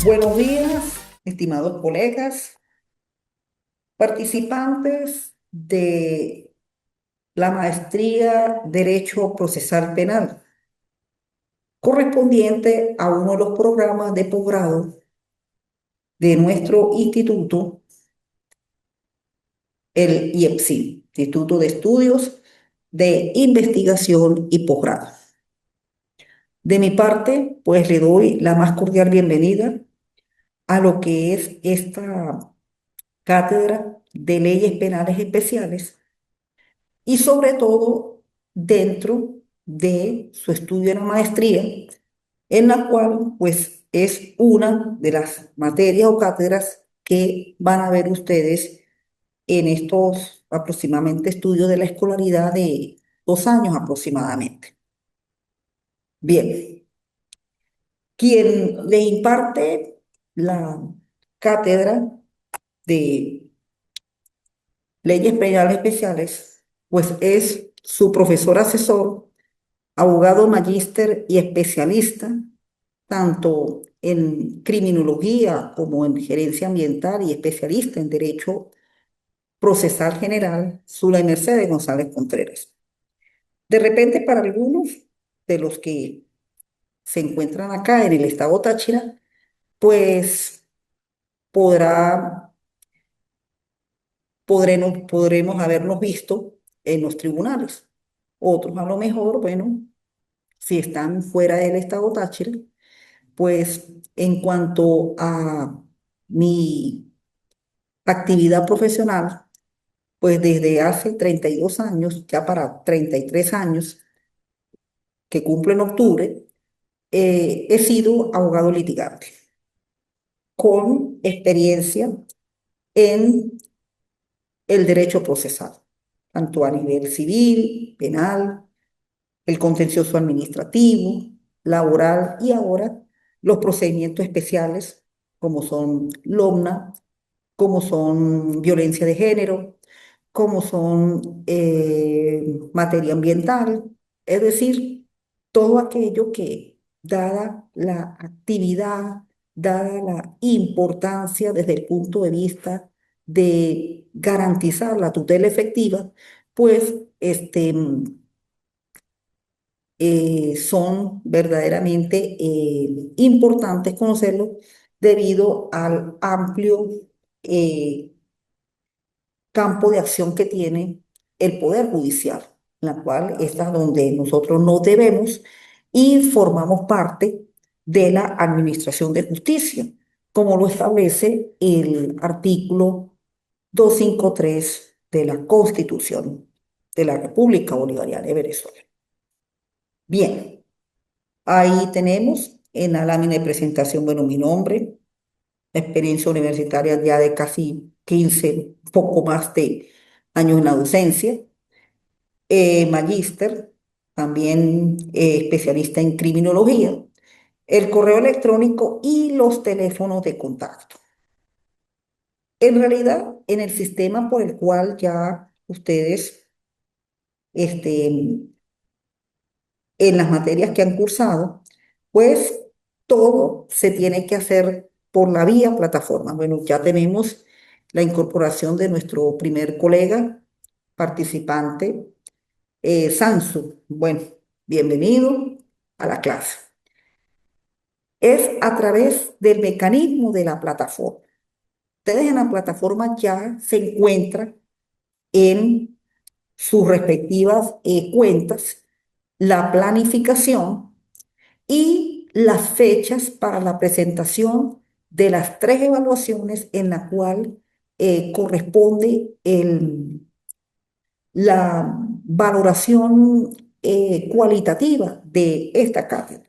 Buenos días, estimados colegas, participantes de la maestría Derecho Procesal Penal, correspondiente a uno de los programas de posgrado de nuestro instituto, el IEPSI, Instituto de Estudios de Investigación y Posgrado. De mi parte, pues le doy la más cordial bienvenida a lo que es esta cátedra de leyes penales especiales y sobre todo dentro de su estudio de la maestría, en la cual pues es una de las materias o cátedras que van a ver ustedes en estos aproximadamente estudios de la escolaridad de 2 años aproximadamente. Bien, quien le imparte la cátedra de leyes penales especiales, pues es su profesor asesor, abogado magíster y especialista tanto en criminología como en gerencia ambiental y especialista en derecho procesal general, Zulay Mercedes González Contreras. De repente, para algunos de los que se encuentran acá en el estado Táchira, pues podrá, podremos habernos visto en los tribunales. Otros a lo mejor, bueno, si están fuera del estado Táchira, pues en cuanto a mi actividad profesional, pues desde hace 32 años, ya para 33 años, que cumplo en octubre, he sido abogado litigante con experiencia en el derecho procesal, tanto a nivel civil, penal, el contencioso administrativo, laboral y ahora los procedimientos especiales como son LOMNA, como son violencia de género, como son materia ambiental, es decir, todo aquello que, dada la actividad, dada la importancia desde el punto de vista de garantizar la tutela efectiva, pues son verdaderamente importantes conocerlo debido al amplio eh, campo de acción que tiene el Poder Judicial, la cual es la donde nosotros nos debemos y formamos parte de la Administración de Justicia, como lo establece el artículo 253 de la Constitución de la República Bolivariana de Venezuela. Bien, ahí tenemos en la lámina de presentación, bueno, mi nombre, la experiencia universitaria ya de casi 15 poco más de años en la docencia, magíster, también especialista en criminología, el correo electrónico y los teléfonos de contacto. En realidad, en el sistema por el cual ya ustedes, este, en las materias que han cursado, pues todo se tiene que hacer por la vía plataforma. Bueno, ya tenemos la incorporación de nuestro primer colega participante, Sansu. Bueno, bienvenido a la clase. Es a través del mecanismo de la plataforma. Ustedes en la plataforma ya se encuentran en sus respectivas cuentas la planificación y las fechas para la presentación de las tres evaluaciones en la cual corresponde la valoración cualitativa de esta cátedra.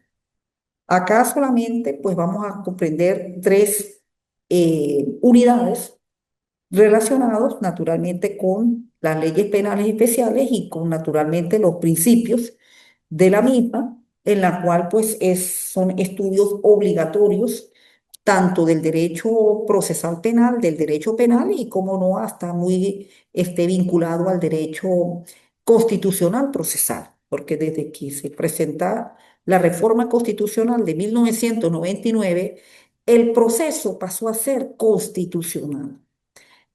Acá solamente pues vamos a comprender tres unidades relacionados naturalmente con las leyes penales especiales y con naturalmente los principios de la misma, en la cual pues son estudios obligatorios tanto del derecho procesal penal, del derecho penal y como no hasta muy vinculado al derecho constitucional procesal, porque desde que se presenta la reforma constitucional de 1999, el proceso pasó a ser constitucional.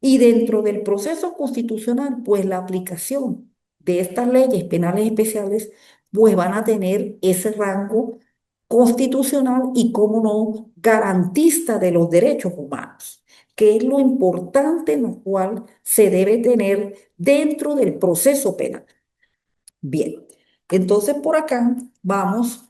Y dentro del proceso constitucional, pues la aplicación de estas leyes penales especiales, pues van a tener ese rango constitucional y, como no, garantista de los derechos humanos, que es lo importante en lo cual se debe tener dentro del proceso penal. Bien, entonces por acá vamos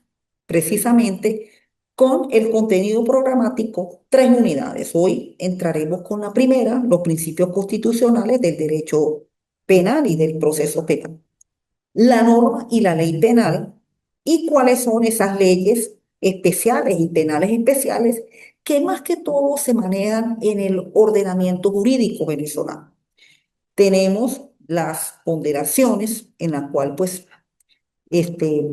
precisamente con el contenido programático, tres unidades. Hoy entraremos con la primera, los principios constitucionales del derecho penal y del proceso penal, la norma y la ley penal y cuáles son esas leyes especiales y penales especiales que más que todo se manejan en el ordenamiento jurídico venezolano. Tenemos las ponderaciones en la cual pues este,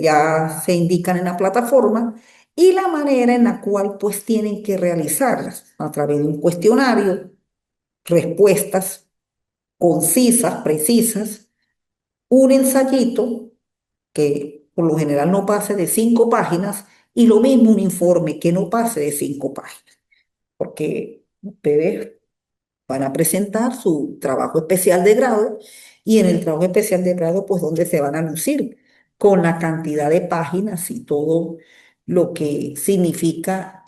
ya se indican en la plataforma y la manera en la cual pues tienen que realizarlas a través de un cuestionario, respuestas concisas, precisas, un ensayito que por lo general no pase de 5 páginas y lo mismo un informe que no pase de 5 páginas, porque ustedes van a presentar su trabajo especial de grado y en el trabajo especial de grado, pues donde se van a lucir con la cantidad de páginas y todo lo que significa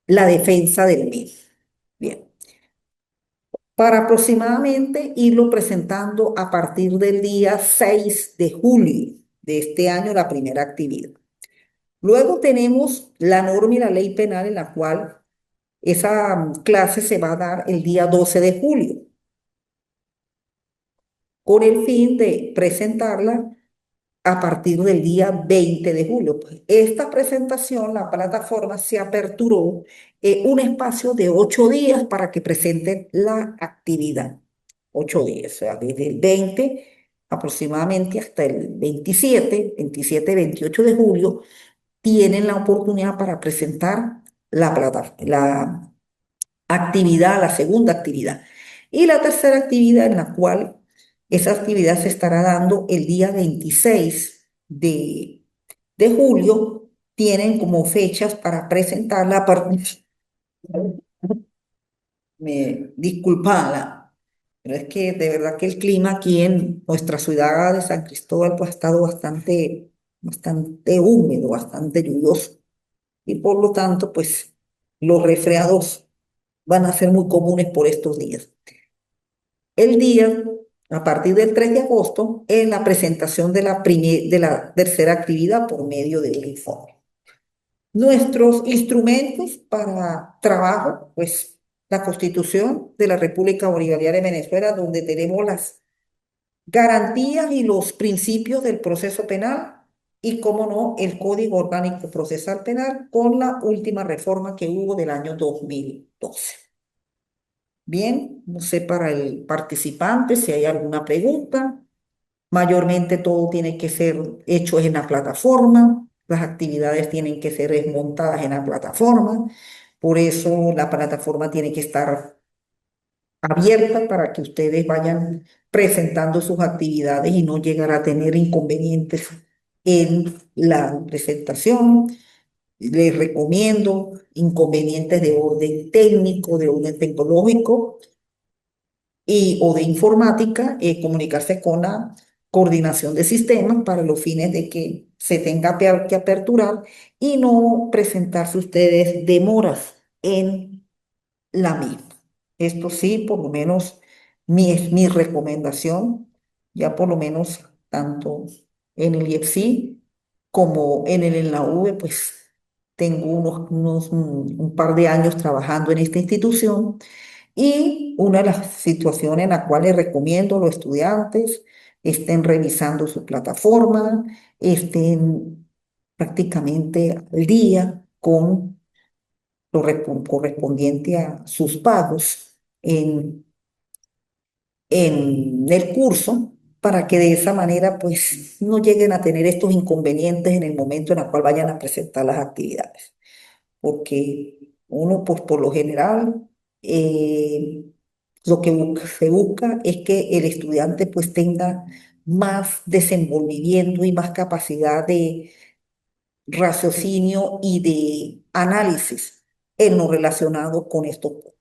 la defensa del mismo. Bien, para aproximadamente irlo presentando a partir del día 6 de julio de este año, la primera actividad. Luego tenemos la norma y la ley penal en la cual esa clase se va a dar el día 12 de julio. Con el fin de presentarla a partir del día 20 de julio. Pues esta presentación, la plataforma se aperturó un espacio de 8 días para que presenten la actividad. 8 días, o sea, desde el 20 aproximadamente hasta el 28 de julio, tienen la oportunidad para presentar la actividad, la segunda actividad. Y la tercera actividad en la cual esa actividad se estará dando el día 26 de julio, tienen como fechas para presentarla a partir, me disculpada, pero es que de verdad que el clima aquí en nuestra ciudad de San Cristóbal pues ha estado bastante húmedo, bastante lluvioso y por lo tanto pues los resfriados van a ser muy comunes por estos días. El día, a partir del 3 de agosto, en la presentación de la tercera actividad por medio del informe. Nuestros instrumentos para trabajo, pues la Constitución de la República Bolivariana de Venezuela, donde tenemos las garantías y los principios del proceso penal y, cómo no, el Código Orgánico Procesal Penal con la última reforma que hubo del año 2012. Bien, no sé para el participante si hay alguna pregunta. Mayormente todo tiene que ser hecho en la plataforma, las actividades tienen que ser montadas en la plataforma, por eso la plataforma tiene que estar abierta para que ustedes vayan presentando sus actividades y no llegar a tener inconvenientes en la presentación. Les recomiendo inconvenientes de orden técnico, de orden tecnológico o de informática, comunicarse con la coordinación de sistemas para los fines de que se tenga que aperturar y no presentarse ustedes demoras en la misma. Esto sí, por lo menos mi recomendación, ya por lo menos tanto en el IEPSI como en la UV, pues tengo un par de años trabajando en esta institución y una de las situaciones en las cuales recomiendo a los estudiantes estén revisando su plataforma, estén prácticamente al día con lo correspondiente a sus pagos en el curso, para que de esa manera pues no lleguen a tener estos inconvenientes en el momento en el cual vayan a presentar las actividades. Porque uno pues por lo general lo que se busca es que el estudiante pues tenga más desenvolvimiento y más capacidad raciocinio y de análisis en lo relacionado con estos puntos.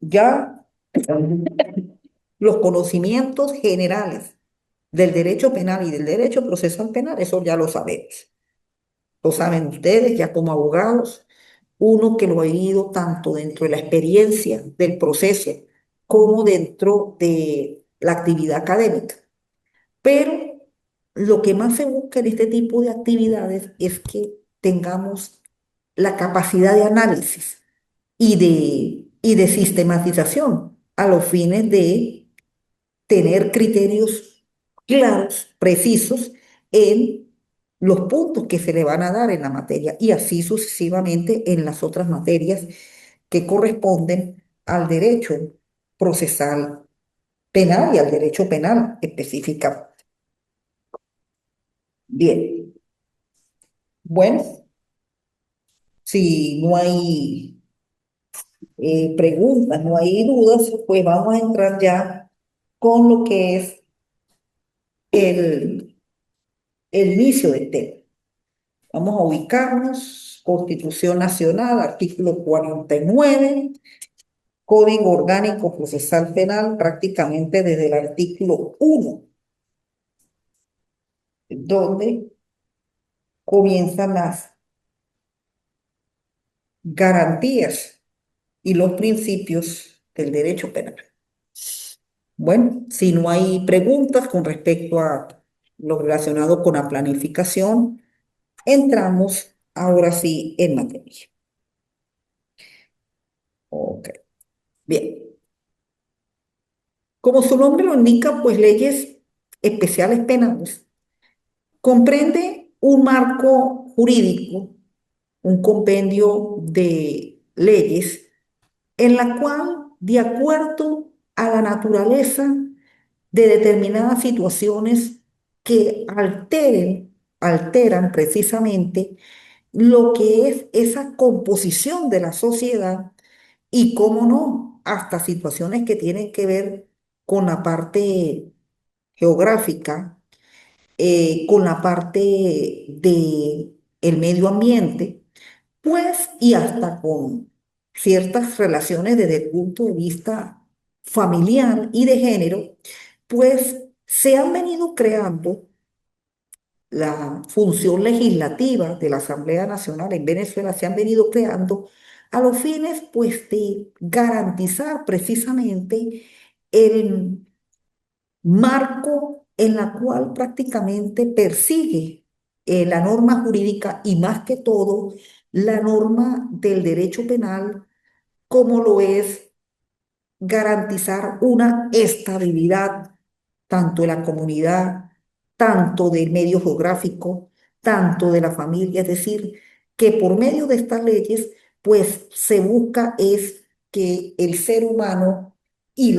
Ya los conocimientos generales del derecho penal y del derecho procesal penal, eso ya lo sabemos. Lo saben ustedes ya como abogados, uno que lo ha vivido tanto dentro de la experiencia del proceso como dentro de la actividad académica. Pero lo que más se busca en este tipo de actividades es que tengamos la capacidad de análisis y de sistematización a los fines de tener criterios claros, precisos en los puntos que se le van a dar en la materia y así sucesivamente en las otras materias que corresponden al derecho procesal penal y al derecho penal específica. Bien, bueno, si no hay preguntas, no hay dudas, pues vamos a entrar ya con lo que es el, el inicio del tema. Vamos a ubicarnos. Constitución Nacional, artículo 49, Código Orgánico Procesal Penal, prácticamente desde el artículo 1, donde comienzan las garantías y los principios del derecho penal. Bueno, si no hay preguntas con respecto a lo relacionado con la planificación, entramos ahora sí en materia. Ok, bien. Como su nombre lo indica, pues leyes especiales penales comprende un marco jurídico, un compendio de leyes en la cual, de acuerdo a la naturaleza de determinadas situaciones que alteran precisamente lo que es esa composición de la sociedad y, cómo no, hasta situaciones que tienen que ver con la parte geográfica, con la parte de el medio ambiente, pues, y hasta con ciertas relaciones desde el punto de vista familiar y de género, pues se han venido creando la función legislativa de la Asamblea Nacional en Venezuela, se han venido creando a los fines, pues, de garantizar precisamente el marco en la cual prácticamente persigue la norma jurídica y más que todo la norma del derecho penal, como lo es garantizar una estabilidad tanto de la comunidad, tanto del medio geográfico, tanto de la familia, es decir, que por medio de estas leyes, pues se busca es que el ser humano y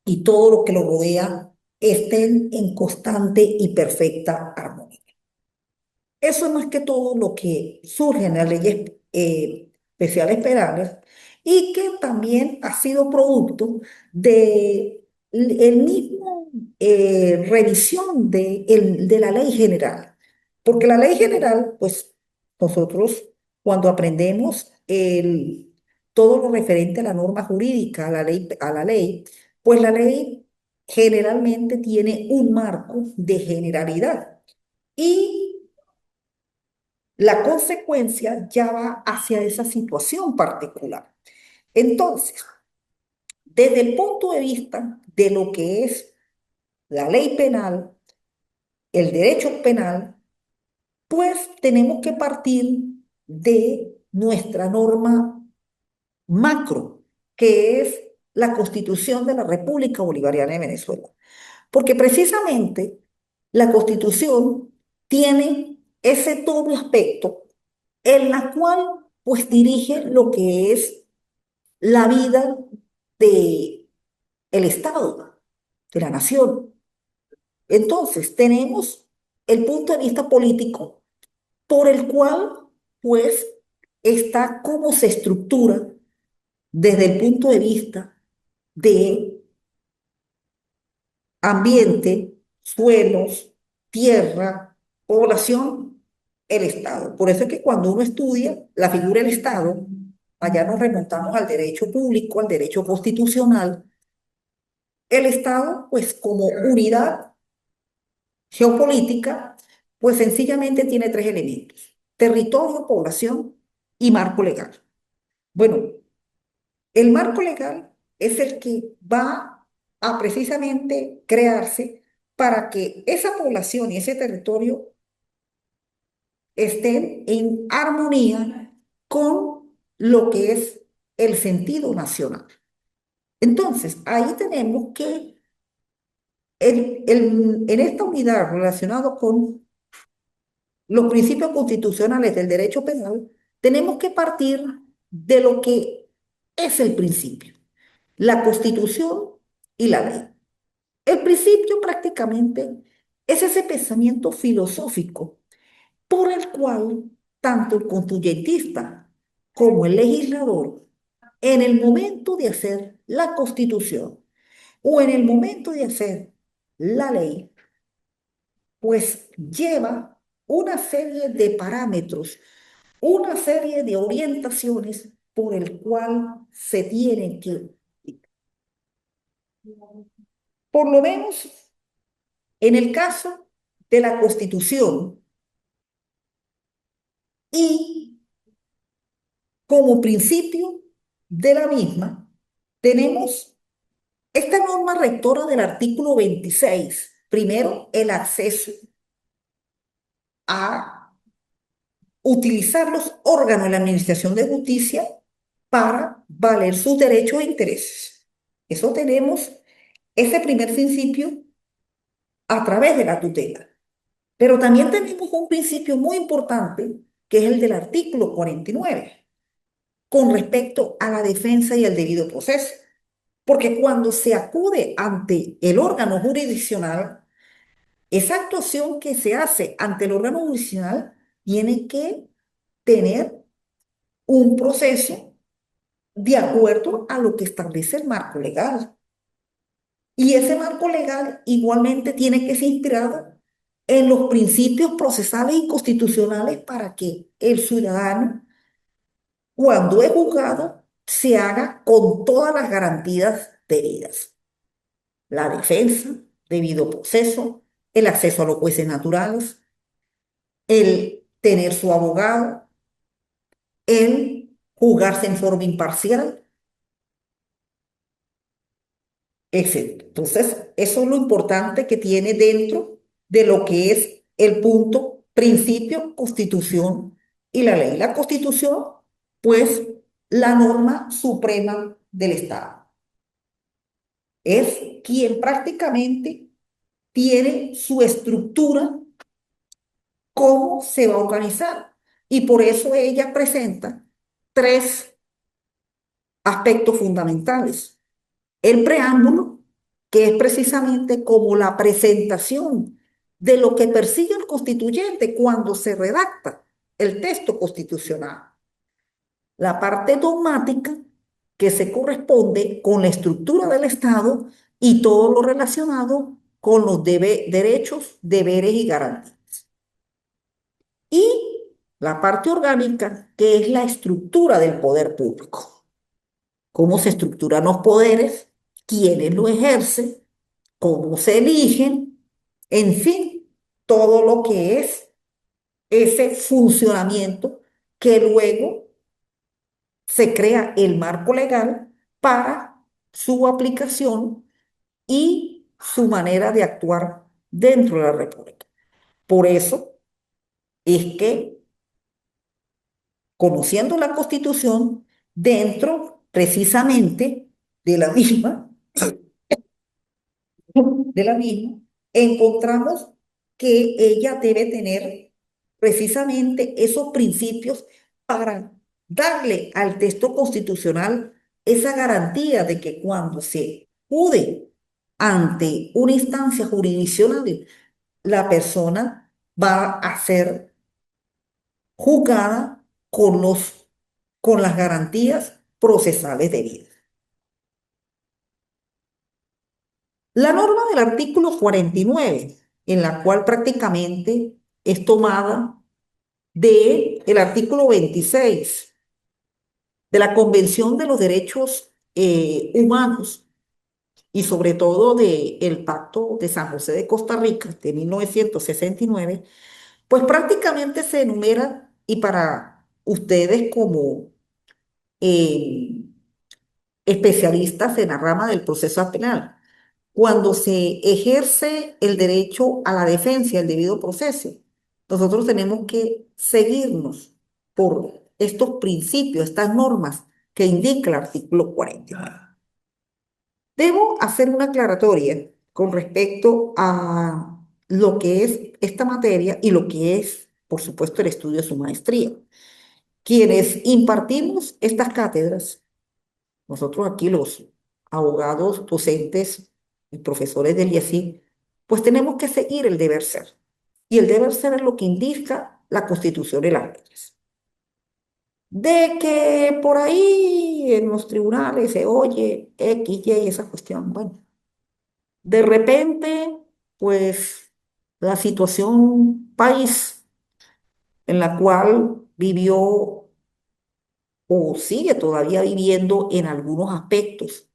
y todo lo que lo rodea estén en constante y perfecta armonía. Eso es más que todo lo que surge en las leyes especiales penales y que también ha sido producto de el mismo revisión de la ley general. Porque la ley general, pues nosotros cuando aprendemos todo lo referente a la norma jurídica, a la ley, pues la ley generalmente tiene un marco de generalidad. Y la consecuencia ya va hacia esa situación particular. Entonces, desde el punto de vista de lo que es la ley penal, el derecho penal, pues tenemos que partir de nuestra norma macro, que es la Constitución de la República Bolivariana de Venezuela. Porque precisamente la Constitución tiene ese doble aspecto en la cual pues dirige lo que es la vida de el Estado, de la nación. Entonces, tenemos el punto de vista político por el cual pues está cómo se estructura desde el punto de vista de ambiente, suelos, tierra, población. el Estado. Por eso es que cuando uno estudia la figura del Estado, allá nos remontamos al derecho público, al derecho constitucional, el Estado, pues como unidad geopolítica, pues sencillamente tiene tres elementos: territorio, población y marco legal. Bueno, el marco legal es el que va a precisamente crearse para que esa población y ese territorio estén en armonía con lo que es el sentido nacional. Entonces, ahí tenemos que en esta unidad relacionada con los principios constitucionales del derecho penal, tenemos que partir de lo que es el principio, la Constitución y la ley. El principio prácticamente es ese pensamiento filosófico por el cual tanto el constituyentista como el legislador, en el momento de hacer la Constitución o en el momento de hacer la ley, pues lleva una serie de parámetros, una serie de orientaciones por el cual se tienen que, por lo menos en el caso de la Constitución y como principio de la misma, tenemos esta norma rectora del artículo 26. Primero, el acceso a utilizar los órganos de la Administración de Justicia para valer sus derechos e intereses. Eso tenemos ese primer principio a través de la tutela. Pero también tenemos un principio muy importante, que es el del artículo 49, con respecto a la defensa y el debido proceso. Porque cuando se acude ante el órgano jurisdiccional, esa actuación que se hace ante el órgano jurisdiccional tiene que tener un proceso de acuerdo a lo que establece el marco legal. Y ese marco legal igualmente tiene que ser inspirado en los principios procesales y constitucionales para que el ciudadano, cuando es juzgado, se haga con todas las garantías debidas: la defensa, debido proceso, el acceso a los jueces naturales, el tener su abogado, el juzgarse en forma imparcial, etcétera. Entonces, eso es lo importante que tiene dentro de lo que es el punto, principio, constitución y la ley. La constitución, pues, la norma suprema del Estado. Es quien prácticamente tiene su estructura, cómo se va a organizar. Y por eso ella presenta tres aspectos fundamentales: el preámbulo, que es precisamente como la presentación de lo que persigue el constituyente cuando se redacta el texto constitucional; la parte dogmática, que se corresponde con la estructura del Estado y todo lo relacionado con los derechos, deberes y garantías; y la parte orgánica, que es la estructura del poder público: cómo se estructuran los poderes, quiénes lo ejercen, cómo se eligen, en fin, todo lo que es ese funcionamiento que luego se crea el marco legal para su aplicación y su manera de actuar dentro de la República. Por eso es que, conociendo la Constitución, dentro precisamente de la misma, de la misma, encontramos que ella debe tener precisamente esos principios para darle al texto constitucional esa garantía de que cuando se acude ante una instancia jurisdiccional, la persona va a ser juzgada con las garantías procesales debidas. La norma del artículo 49, en la cual prácticamente es tomada de el artículo 26 de la Convención de los Derechos Humanos y sobre todo del Pacto de San José de Costa Rica de 1969, pues prácticamente se enumera, y para ustedes como eh, especialistas en la rama del proceso penal, cuando se ejerce el derecho a la defensa, el debido proceso, nosotros tenemos que seguirnos por estos principios, estas normas que indica el artículo 49. Debo hacer una aclaratoria con respecto a lo que es esta materia y lo que es, por supuesto, el estudio de su maestría. Quienes impartimos estas cátedras, nosotros aquí los abogados, docentes y profesores del IESI, pues tenemos que seguir el deber ser. Y el deber ser es lo que indica la Constitución y las leyes. De que por ahí en los tribunales se oye X, Y, esa cuestión. Bueno, de repente, pues la situación país en la cual vivió o sigue todavía viviendo en algunos aspectos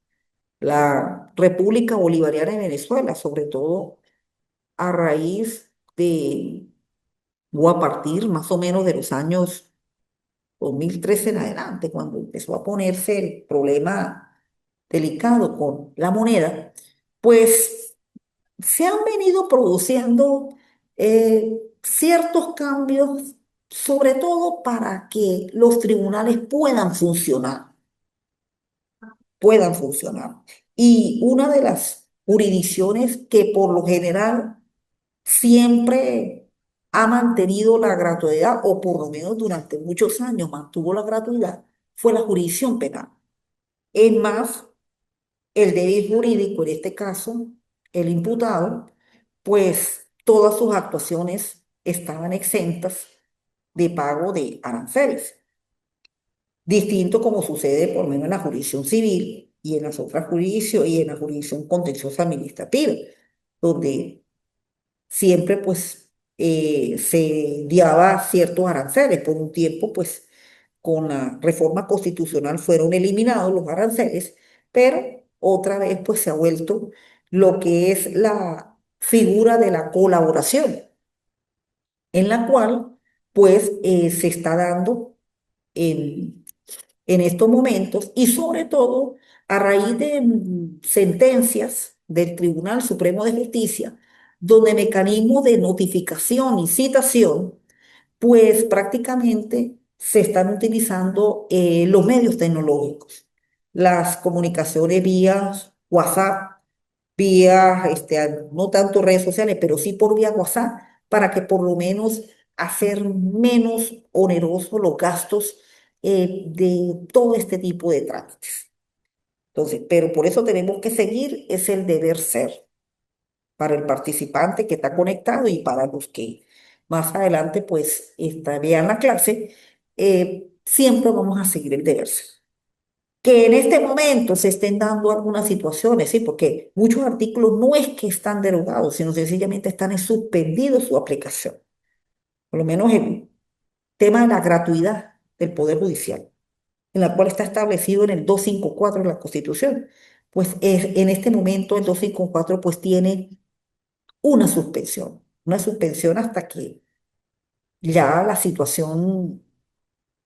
la República Bolivariana de Venezuela, sobre todo a raíz de, o a partir más o menos de los años 2013 en adelante, cuando empezó a ponerse el problema delicado con la moneda, pues se han venido produciendo ciertos cambios, sobre todo para que los tribunales puedan funcionar. Y una de las jurisdicciones que por lo general siempre ha mantenido la gratuidad, o por lo menos durante muchos años mantuvo la gratuidad, fue la jurisdicción penal. Es más, el deber jurídico, en este caso, el imputado, pues todas sus actuaciones estaban exentas de pago de aranceles. Distinto como sucede por lo menos en la jurisdicción civil y en las otras jurisdicciones y en la jurisdicción contenciosa administrativa, donde siempre pues se diaba ciertos aranceles. Por un tiempo pues con la reforma constitucional fueron eliminados los aranceles, pero otra vez pues se ha vuelto lo que es la figura de la colaboración, en la cual pues se está dando en estos momentos y sobre todo a raíz de sentencias del Tribunal Supremo de Justicia, donde mecanismos de notificación y citación, pues prácticamente se están utilizando los medios tecnológicos, las comunicaciones vía WhatsApp, vía, no tanto redes sociales, pero sí por vía WhatsApp, para que por lo menos hacer menos onerosos los gastos de todo este tipo de trámites. Entonces, pero por eso tenemos que seguir, es el deber ser para el participante que está conectado y para los que más adelante pues vean la clase, siempre vamos a seguir el deber ser. Que en este momento se estén dando algunas situaciones, sí, porque muchos artículos no es que están derogados, sino sencillamente están suspendidos su aplicación. Por lo menos el tema de la gratuidad del Poder Judicial, en la cual está establecido en el 254 de la Constitución. Pues en este momento el 254 pues tiene una suspensión hasta que ya la situación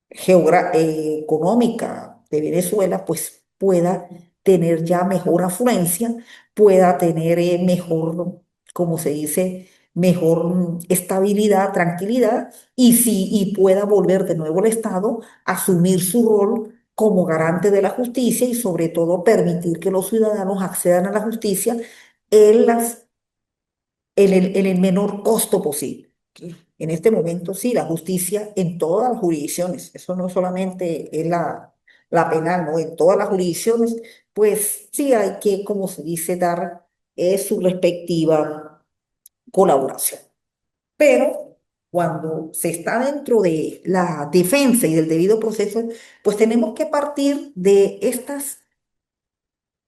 económica de Venezuela, pues pueda tener ya mejor afluencia, pueda tener mejor, como se dice, mejor estabilidad, tranquilidad, y sí, y pueda volver de nuevo el Estado a asumir su rol como garante de la justicia y sobre todo permitir que los ciudadanos accedan a la justicia en el menor costo posible. En este momento, sí, la justicia en todas las jurisdicciones, eso no solamente es la penal, ¿no? En todas las jurisdicciones, pues sí hay que, como se dice, dar su respectiva colaboración. Pero cuando se está dentro de la defensa y del debido proceso, pues tenemos que partir de estas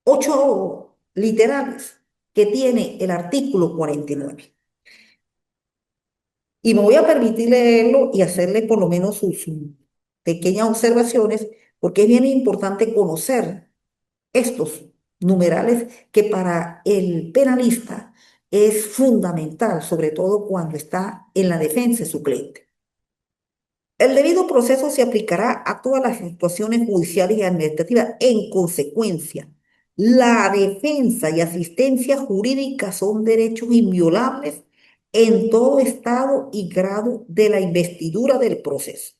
8 literales que tiene el artículo 49. Y me voy a permitir leerlo y hacerle por lo menos sus pequeñas observaciones, porque es bien importante conocer estos numerales que para el penalista es fundamental, sobre todo cuando está en la defensa de su cliente. El debido proceso se aplicará a todas las situaciones judiciales y administrativas. En consecuencia, la defensa y asistencia jurídica son derechos inviolables en todo estado y grado de la investidura del proceso.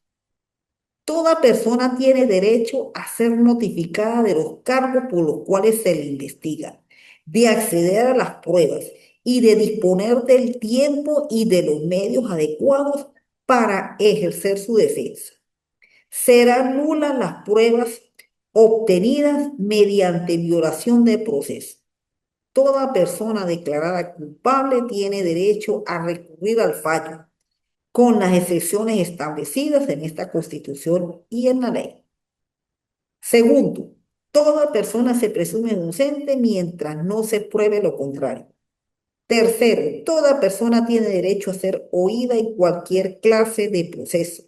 Toda persona tiene derecho a ser notificada de los cargos por los cuales se le investiga, de acceder a las pruebas y de disponer del tiempo y de los medios adecuados para ejercer su defensa. Serán nulas las pruebas obtenidas mediante violación del proceso. Toda persona declarada culpable tiene derecho a recurrir al fallo con las excepciones establecidas en esta Constitución y en la ley. Segundo, toda persona se presume inocente mientras no se pruebe lo contrario. Tercero, toda persona tiene derecho a ser oída en cualquier clase de proceso,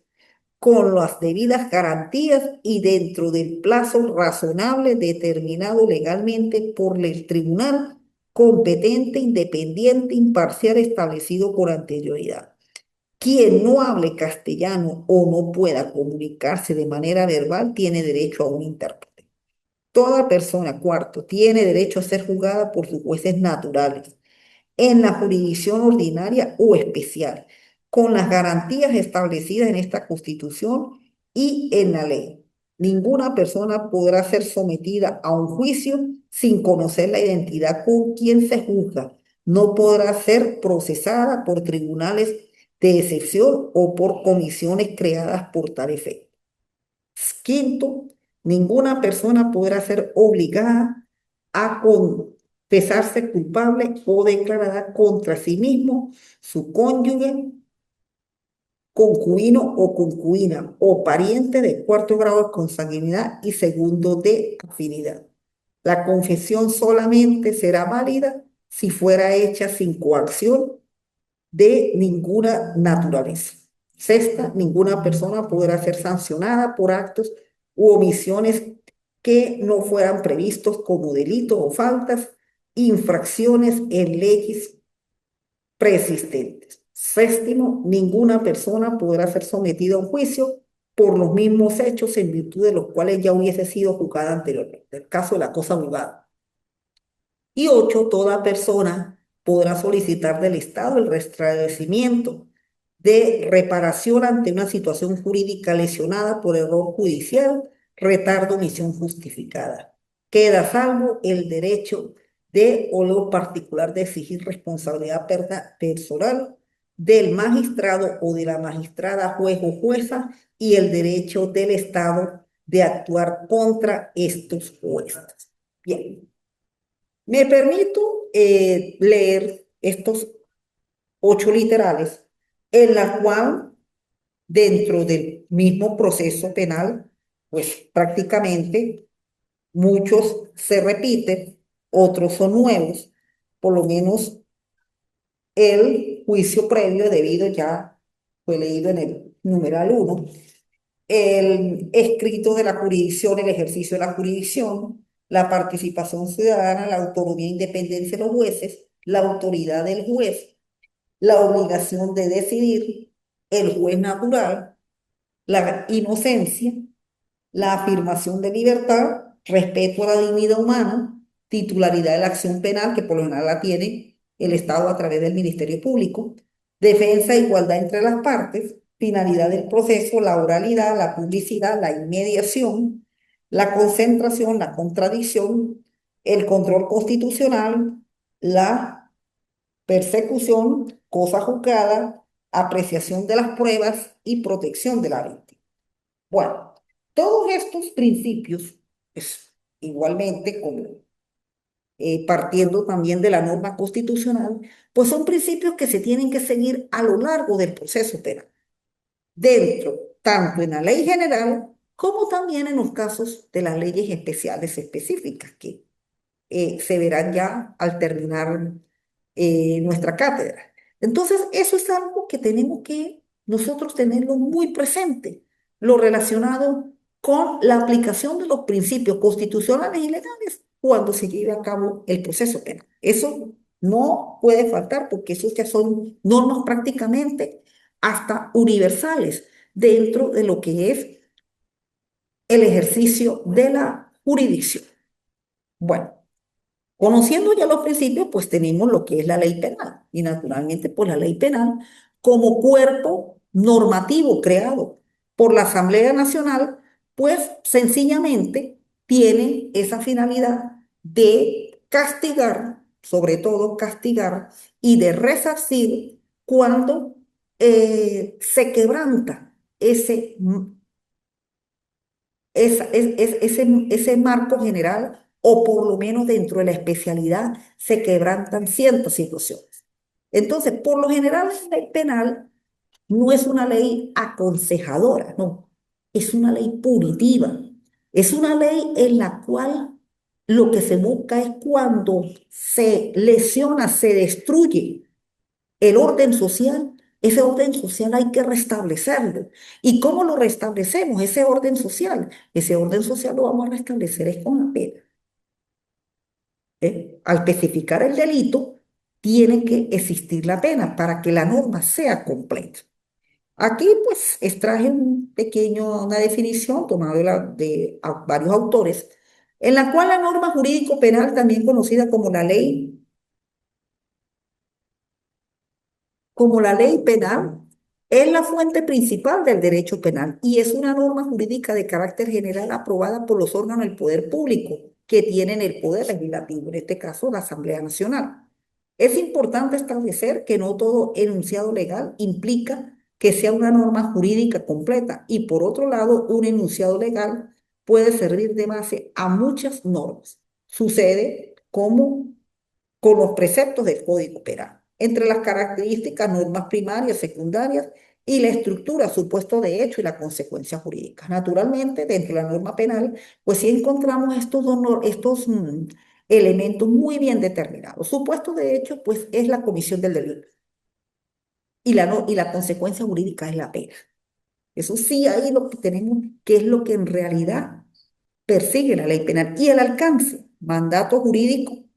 con las debidas garantías y dentro del plazo razonable determinado legalmente por el tribunal competente, independiente, imparcial establecido con anterioridad. Quien no hable castellano o no pueda comunicarse de manera verbal tiene derecho a un intérprete. Toda persona, cuarto, tiene derecho a ser juzgada por sus jueces naturales en la jurisdicción ordinaria o especial, con las garantías establecidas en esta Constitución y en la ley. Ninguna persona podrá ser sometida a un juicio sin conocer la identidad con quien se juzga. No podrá ser procesada por tribunales de excepción o por comisiones creadas por tal efecto. Quinto, ninguna persona podrá ser obligada a confesarse culpable o declarada contra sí mismo, su cónyuge, concubino o concubina o pariente de cuarto grado de consanguinidad y segundo de afinidad. La confesión solamente será válida si fuera hecha sin coacción de ninguna naturaleza. Sexta, ninguna persona podrá ser sancionada por actos u omisiones que no fueran previstos como delitos o faltas, infracciones en leyes preexistentes. Séptimo, ninguna persona podrá ser sometida a un juicio por los mismos hechos en virtud de los cuales ya hubiese sido juzgada anteriormente, el caso de la cosa juzgada. Y ocho, toda persona podrá solicitar del Estado el restablecimiento de reparación ante una situación jurídica lesionada por error judicial, retardo, omisión justificada. Queda salvo el derecho de o lo particular de exigir responsabilidad personal del magistrado o de la magistrada, juez o jueza y el derecho del Estado de actuar contra estos jueces. Bien. Me permito leer estos 8 literales en la cual dentro del mismo proceso penal, pues prácticamente muchos se repiten, otros son nuevos, por lo menos el juicio previo debido ya fue leído en el numeral 1, el escrito de la jurisdicción, el ejercicio de la jurisdicción, la participación ciudadana, la autonomía e independencia de los jueces, la autoridad del juez, la obligación de decidir, el juez natural, la inocencia, la afirmación de libertad, respeto a la dignidad humana, titularidad de la acción penal, que por lo general la tiene el Estado a través del Ministerio Público, defensa e igualdad entre las partes, finalidad del proceso, la oralidad, la publicidad, la inmediación, la concentración, la contradicción, el control constitucional, la persecución, cosa juzgada, apreciación de las pruebas y protección de la víctima. Bueno, todos estos principios, pues, igualmente como partiendo también de la norma constitucional, pues son principios que se tienen que seguir a lo largo del proceso penal, dentro, tanto en la ley general como también en los casos de las leyes especiales específicas que se verán ya al terminar nuestra cátedra. Entonces, eso es algo que tenemos que nosotros tenerlo muy presente, lo relacionado con la aplicación de los principios constitucionales y legales cuando se lleve a cabo el proceso penal. Eso no puede faltar porque esos ya son normas prácticamente hasta universales dentro de lo que es el ejercicio de la jurisdicción. Bueno. Conociendo ya los principios, pues tenemos lo que es la ley penal. Y naturalmente, pues la ley penal como cuerpo normativo creado por la Asamblea Nacional, pues sencillamente tiene esa finalidad de castigar, sobre todo castigar y de resarcir cuando se quebranta ese ese marco general o por lo menos dentro de la especialidad se quebrantan ciertas situaciones. Entonces, por lo general, la ley penal no es una ley aconsejadora, no, es una ley punitiva. Es una ley en la cual lo que se busca es cuando se lesiona, se destruye el orden social, ese orden social hay que restablecerlo. ¿Y cómo lo restablecemos, ese orden social? Ese orden social lo vamos a restablecer es con la pena. ¿Eh? Al especificar el delito, tiene que existir la pena para que la norma sea completa. Aquí, pues, extraje una definición tomada de varios autores, en la cual la norma jurídico-penal, también conocida como la ley penal, es la fuente principal del derecho penal y es una norma jurídica de carácter general aprobada por los órganos del poder público que tienen el poder legislativo, en este caso la Asamblea Nacional. Es importante establecer que no todo enunciado legal implica que sea una norma jurídica completa y por otro lado, un enunciado legal puede servir de base a muchas normas. Sucede como con los preceptos del Código Penal, entre las características, normas primarias, secundarias y la estructura, supuesto de hecho y la consecuencia jurídica. Naturalmente, dentro de la norma penal, pues sí encontramos estos elementos muy bien determinados. Supuesto de hecho, pues es la comisión del delito y y la consecuencia jurídica es la pena. Eso sí, ahí lo que tenemos, que es lo que en realidad persigue la ley penal y el alcance, mandato jurídico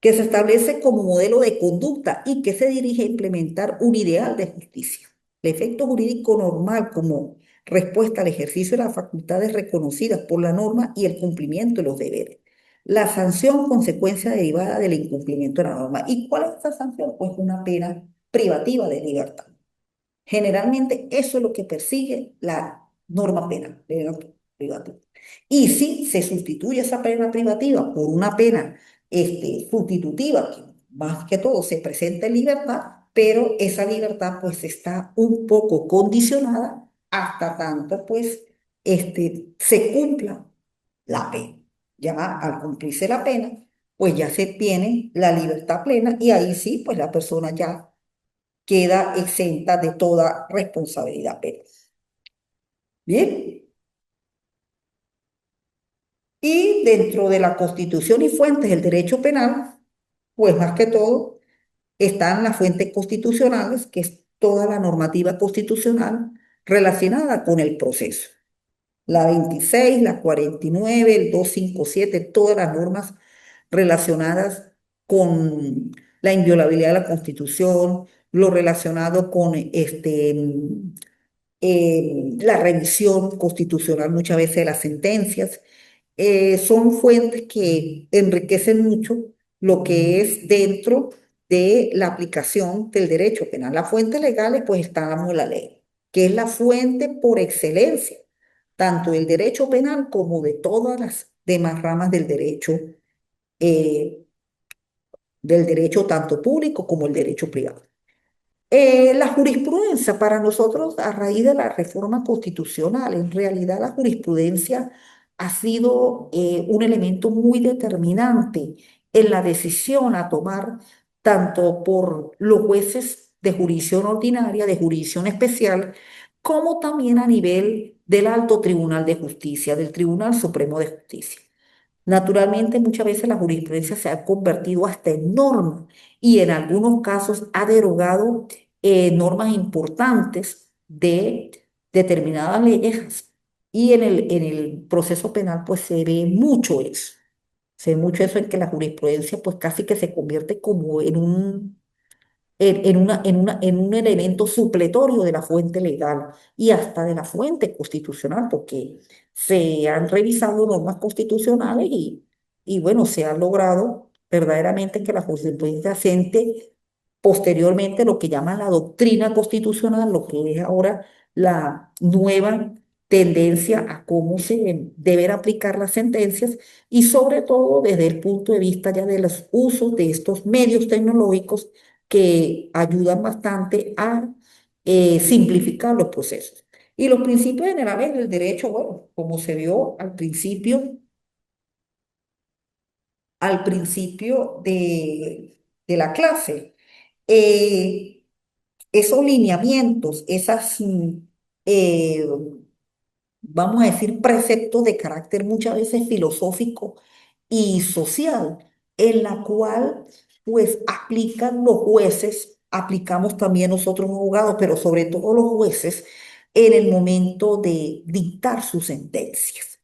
que se establece como modelo de conducta y que se dirige a implementar un ideal de justicia. El efecto jurídico normal como respuesta al ejercicio de las facultades reconocidas por la norma y el cumplimiento de los deberes. La sanción consecuencia derivada del incumplimiento de la norma. ¿Y cuál es esa sanción? Pues una pena privativa de libertad. Generalmente eso es lo que persigue la norma penal, pena privativa. Y si se sustituye esa pena privativa por una pena sustitutiva, que más que todo se presenta en libertad, pero esa libertad pues está un poco condicionada hasta tanto pues se cumpla la pena. Ya al cumplirse la pena, pues ya se tiene la libertad plena y ahí sí, pues la persona ya queda exenta de toda responsabilidad penal. Bien, y dentro de la Constitución y fuentes del derecho penal, pues más que todo están las fuentes constitucionales, que es toda la normativa constitucional relacionada con el proceso. La 26, la 49, el 257, todas las normas relacionadas con la inviolabilidad de la Constitución, lo relacionado con la revisión constitucional muchas veces de las sentencias, son fuentes que enriquecen mucho lo que es dentro de la aplicación del derecho penal. Las fuentes legales, pues estamos en la ley, que es la fuente por excelencia, tanto del derecho penal como de todas las demás ramas eh, del derecho tanto público como el derecho privado. La jurisprudencia para nosotros a raíz de la reforma constitucional, en realidad la jurisprudencia ha sido un elemento muy determinante en la decisión a tomar tanto por los jueces de jurisdicción ordinaria, de jurisdicción especial, como también a nivel del Alto Tribunal de Justicia, del Tribunal Supremo de Justicia. Naturalmente, muchas veces la jurisprudencia se ha convertido hasta en norma y en algunos casos ha derogado normas importantes de determinadas leyes. Y en el proceso penal, pues se ve mucho eso. Se ve mucho eso en que la jurisprudencia, pues casi que se convierte como en un elemento supletorio de la fuente legal y hasta de la fuente constitucional, porque se han revisado normas constitucionales y bueno, se ha logrado verdaderamente que la jurisprudencia asiente posteriormente lo que llaman la doctrina constitucional, lo que es ahora la nueva tendencia a cómo se deben aplicar las sentencias y sobre todo desde el punto de vista ya de los usos de estos medios tecnológicos que ayudan bastante a simplificar los procesos. Y los principios generales del derecho, bueno, como se vio al principio de la clase, eh, esos lineamientos, eh, vamos a decir, preceptos de carácter muchas veces filosófico y social, en la cual pues aplican los jueces, aplicamos también nosotros los abogados, pero sobre todo los jueces, en el momento de dictar sus sentencias.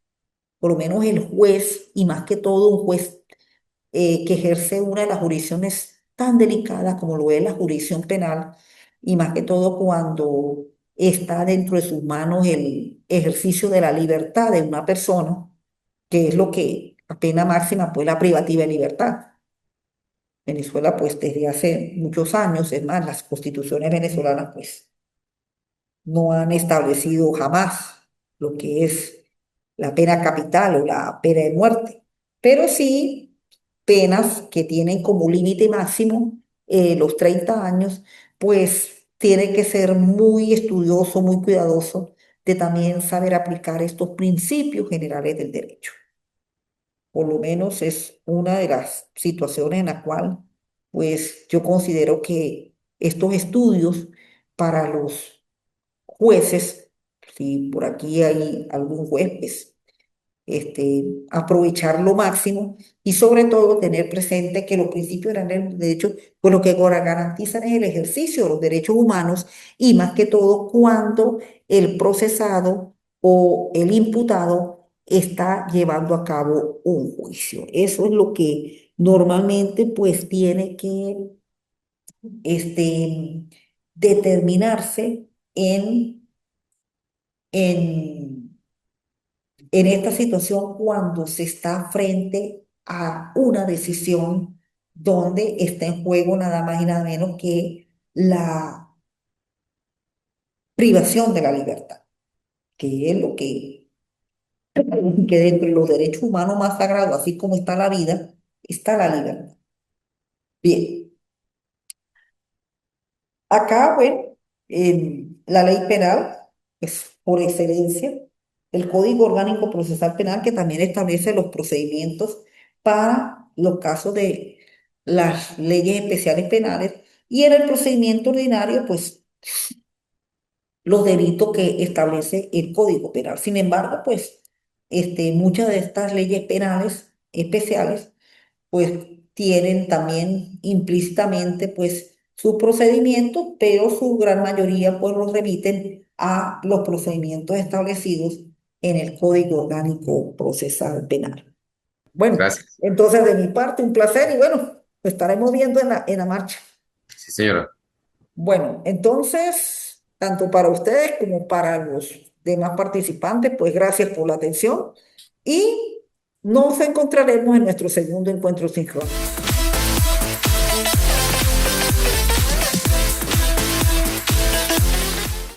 Por lo menos el juez, y más que todo un juez que ejerce una de las jurisdicciones tan delicadas como lo es la jurisdicción penal, y más que todo cuando está dentro de sus manos el ejercicio de la libertad de una persona, que es lo que la pena máxima, pues la privativa de libertad. Venezuela, pues desde hace muchos años, es más, las constituciones venezolanas, pues no han establecido jamás lo que es la pena capital o la pena de muerte, pero sí penas que tienen como límite máximo los 30 años, pues tiene que ser muy estudioso, muy cuidadoso de también saber aplicar estos principios generales del derecho. Por lo menos es una de las situaciones en la cual, pues yo considero que estos estudios para los jueces, si por aquí hay algún juez, pues, aprovechar lo máximo y sobre todo tener presente que los principios generales del derecho, pues lo que garantizan es el ejercicio de los derechos humanos y más que todo cuando el procesado o el imputado está llevando a cabo un juicio. Eso es lo que normalmente pues tiene que este, determinarse en, en esta situación cuando se está frente a una decisión donde está en juego nada más y nada menos que la privación de la libertad, que es lo que dentro de los derechos humanos más sagrados, así como está la vida, está la libertad. Bien, acá, bueno, en la ley penal, es por excelencia, el Código Orgánico Procesal Penal, que también establece los procedimientos para los casos de las leyes especiales penales, y en el procedimiento ordinario, pues los delitos que establece el Código Penal. Sin embargo, pues muchas de estas leyes penales especiales pues tienen también implícitamente pues sus procedimientos, pero su gran mayoría pues los remiten a los procedimientos establecidos en el Código Orgánico Procesal Penal. Bueno, Gracias. entonces de mi parte un placer y bueno, nos estaremos viendo en la marcha. Sí, señora. Bueno, entonces, tanto para ustedes como para los demás participantes, pues gracias por la atención y nos encontraremos en nuestro segundo encuentro sincrónico.